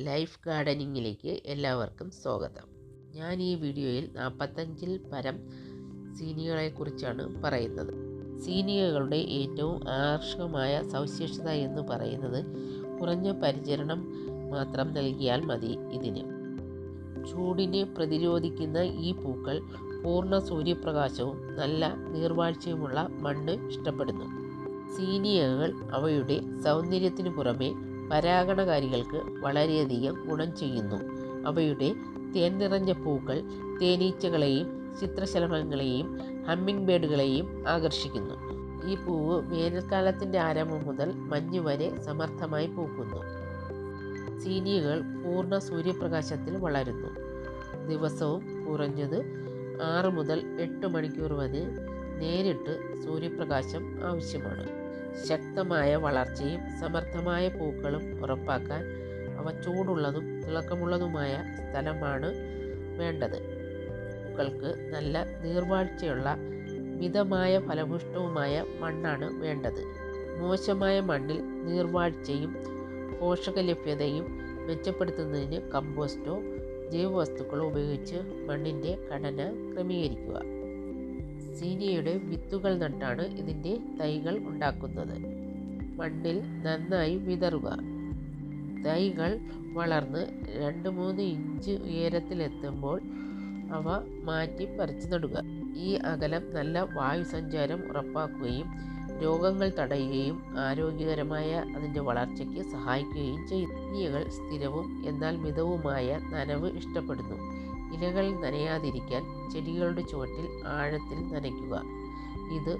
Life ഗാർഡനിങ്ങിലേക്ക് എല്ലാവർക്കും സ്വാഗതം. ഞാൻ ഈ വീഡിയോയിൽ 45-ൽ പരം സീനിയകളെക്കുറിച്ചാണ് പറയുന്നത്. സീനിയകളുടെ ഏറ്റവും ആകർഷകമായ സവിശേഷത എന്ന് പറയുന്നത് കുറഞ്ഞ പരിചരണം മാത്രം നൽകിയാൽ മതി. ഇതിന് ചൂടിനെ പ്രതിരോധിക്കുന്ന ഈ പൂക്കൾ പൂർണ്ണ സൂര്യപ്രകാശവും നല്ല നീർവാഴ്ചയുമുള്ള മണ്ണ് ഇഷ്ടപ്പെടുന്നു. സീനിയകൾ അവയുടെ സൗന്ദര്യത്തിനു പുറമെ പരാഗണകാരികൾക്ക് വളരെയധികം ഗുണം ചെയ്യുന്നു. അവയുടെ തേൻ നിറഞ്ഞ പൂക്കൾ തേനീച്ചകളെയും ചിത്രശലഭങ്ങളെയും ഹമ്മിങ് ബേഡുകളെയും ആകർഷിക്കുന്നു. ഈ പൂവ് വേനൽക്കാലത്തിൻ്റെ ആരംഭം മുതൽ മഞ്ഞ് വരെ സമർത്ഥമായി പൂക്കുന്നു. സീനിയകൾ പൂർണ്ണ സൂര്യപ്രകാശത്തിൽ വളരുന്നു. ദിവസവും കുറഞ്ഞത് 6 മുതൽ 8 മണിക്കൂർ വരെ നേരിട്ട് സൂര്യപ്രകാശം ആവശ്യമാണ്. ശക്തമായ വളർച്ചയും സമർത്ഥമായ പൂക്കളും ഉറപ്പാക്കാൻ അവ ചൂടുള്ളതും തിളക്കമുള്ളതുമായ സ്ഥലമാണ് വേണ്ടത്. പൂക്കൾക്ക് നല്ല നീർവാഴ്ചയുള്ള മിതമായ ഫലഭൂഷ്ടവുമായ മണ്ണാണ് വേണ്ടത്. മോശമായ മണ്ണിൽ നീർവാഴ്ചയും പോഷക ലഭ്യതയും മെച്ചപ്പെടുത്തുന്നതിന് കമ്പോസ്റ്റോ ജൈവവസ്തുക്കളോ ഉപയോഗിച്ച് മണ്ണിൻ്റെ ഘടന ക്രമീകരിക്കുക. സീനിയയുടെ വിത്തുകൾ നട്ടാണ് ഇതിൻ്റെ തൈകൾ ഉണ്ടാക്കുന്നത്. മണ്ണിൽ നന്നായി വിതറുക. തൈകൾ വളർന്ന് 2-3 ഇഞ്ച് ഉയരത്തിലെത്തുമ്പോൾ അവ മാറ്റി പറിച്ചു നടുക. ഈ അകലം നല്ല വായുസഞ്ചാരം ഉറപ്പാക്കുകയും രോഗങ്ങൾ തടയുകയും ആരോഗ്യകരമായ അതിൻ്റെ വളർച്ചയ്ക്ക് സഹായിക്കുകയും ചെയ്യും. സീനിയകൾ സ്ഥിരവും എന്നാൽ മിതവുമായ നനവ് ഇഷ്ടപ്പെടുന്നു. ഇലകൾ നനയാതിരിക്കാൻ ചെടികളുടെ ചുവട്ടിൽ ആഴത്തിൽ നനയ്ക്കുക. ഇത്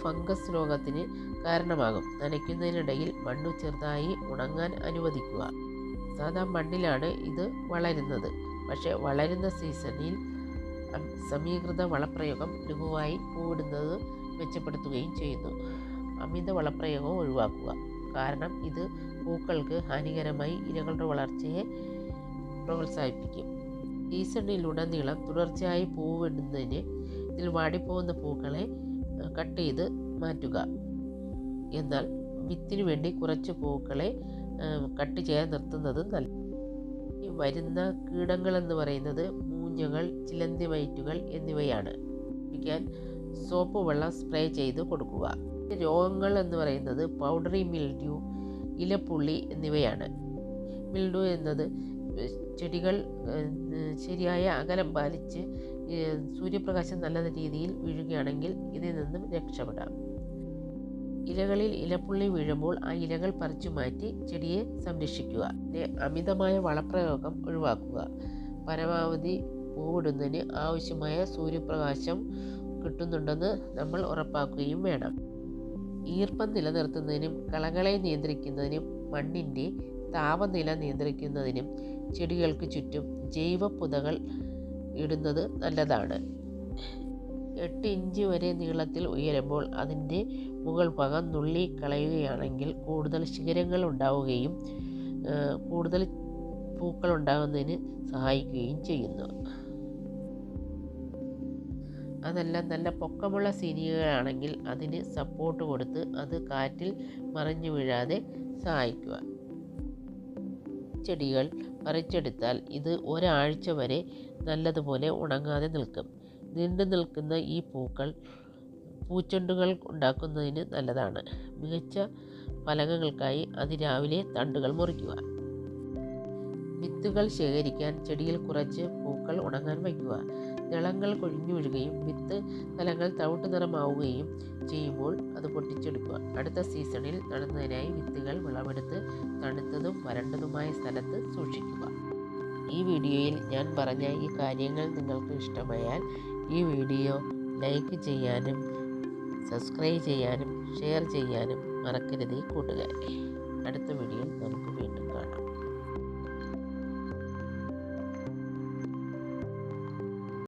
ഫംഗസ് രോഗത്തിന് കാരണമാകും. നനയ്ക്കുന്നതിനിടയിൽ മണ്ണ് ചെറുതായി ഉണങ്ങാൻ അനുവദിക്കുക. സാധാ മണ്ണിലാണ് ഇത് വളരുന്നത്. പക്ഷേ വളരുന്ന സീസണിൽ സമീകൃത വളപ്രയോഗം ലഘുവായി പൂവിടുന്നത് മെച്ചപ്പെടുത്തുകയും ചെയ്യുന്നു. അമിത വളപ്രയോഗം ഒഴിവാക്കുക. കാരണം ഇത് പൂക്കൾക്ക് ഹാനികരമായി ഇലകളുടെ വളർച്ചയെ പ്രോത്സാഹിപ്പിക്കും. സീസണിലുടനീളം തുടർച്ചയായി പൂവിടുന്നതിന് ഇതിൽ വാടിപ്പോകുന്ന പൂക്കളെ കട്ട് ചെയ്ത് മാറ്റുക. എന്നാൽ വിത്തിനു വേണ്ടി കുറച്ച് പൂക്കളെ കട്ട് ചെയ്യാൻ നിർത്തുന്നത് നല്ലത്. വരുന്ന കീടങ്ങളെന്ന് പറയുന്നത് മൂഞ്ഞകൾ, ചിലന്തി വൈറ്റുകൾ എന്നിവയാണ്. സോപ്പ് വെള്ളം സ്പ്രേ ചെയ്ത് കൊടുക്കുക. രോഗങ്ങൾ എന്ന് പറയുന്നത് പൗഡറി മിൽഡ്യൂ, ഇലപ്പുള്ളി എന്നിവയാണ്. മിൽഡ്യൂ എന്നത് ചെടികൾ ശരിയായ അകലം പാലിച്ച് സൂര്യപ്രകാശം നല്ല രീതിയിൽ വീഴുകയാണെങ്കിൽ ഇതിൽ നിന്നും രക്ഷപ്പെടാം. ഇലകളിൽ ഇലപ്പുള്ളി വീഴുമ്പോൾ ആ ഇലകൾ പറിച്ചു മാറ്റി ചെടിയെ സംരക്ഷിക്കുക. അമിതമായ വളപ്രയോഗം ഒഴിവാക്കുക. പരമാവധി പൂവിടുന്നതിന് ആവശ്യമായ സൂര്യപ്രകാശം കിട്ടുന്നുണ്ടെന്ന് നമ്മൾ ഉറപ്പാക്കുകയും വേണം. ഈർപ്പം നിലനിർത്തുന്നതിനും കളകളെ നിയന്ത്രിക്കുന്നതിനും മണ്ണിൻ്റെ താപനില നിയന്ത്രിക്കുന്നതിനും ചെടികൾക്ക് ചുറ്റും ജൈവ പുതകൾ ഇടുന്നത് നല്ലതാണ്. 8 ഇഞ്ച് വരെ നീളത്തിൽ ഉയരുമ്പോൾ അതിൻ്റെ മുകൾ ഭാഗം നുള്ളി കളയുകയാണെങ്കിൽ കൂടുതൽ ശിഖരങ്ങൾ ഉണ്ടാവുകയും കൂടുതൽ പൂക്കൾ ഉണ്ടാകുന്നതിന് സഹായിക്കുകയും ചെയ്യുന്നു. അതെല്ലാം നല്ല പൊക്കമുള്ള സീനിയകളാണെങ്കിൽ അതിന് സപ്പോർട്ട് കൊടുത്ത് അത് കാറ്റിൽ മറിഞ്ഞു വീഴാതെ സഹായിക്കുക. ചെടികൾ പറിച്ചെടുത്താൽ ഇത് ഒരാഴ്ച വരെ നല്ലതുപോലെ ഉണങ്ങാതെ നിൽക്കും. നീണ്ടു നിൽക്കുന്ന ഈ പൂക്കൾ പൂച്ചെണ്ടുകൾ ഉണ്ടാക്കുന്നതിന് നല്ലതാണ്. മികച്ച ഫലങ്ങൾക്കായി അതിരാവിലെ തണ്ടുകൾ മുറിക്കുക. വിത്തുകൾ ശേഖരിക്കാൻ ചെടിയിൽ കുറച്ച് പൂക്കൾ ഉണങ്ങാൻ വയ്ക്കുക. ദളങ്ങൾ കൊഴിഞ്ഞു വീഴുകയും വിത്ത് തലങ്ങൾ തവിട്ട് നിറമാവുകയും ചെയ്യുമ്പോൾ അത് പൊട്ടിച്ചെടുക്കുക. അടുത്ത സീസണിൽ നടുന്നതിനായി വിത്തുകൾ വിളവെടുത്ത് തണുത്തതും വരണ്ടതുമായ സ്ഥലത്ത് സൂക്ഷിക്കുക. ഈ വീഡിയോയിൽ ഞാൻ പറഞ്ഞ ഈ കാര്യങ്ങൾ നിങ്ങൾക്ക് ഇഷ്ടമായാൽ ഈ വീഡിയോ ലൈക്ക് ചെയ്യാനും സബ്സ്ക്രൈബ് ചെയ്യാനും ഷെയർ ചെയ്യാനും മറക്കരുതേ കൂട്ടുകാരെ. അടുത്ത വീഡിയോയിൽ നമുക്ക് വീണ്ടും കാണാം.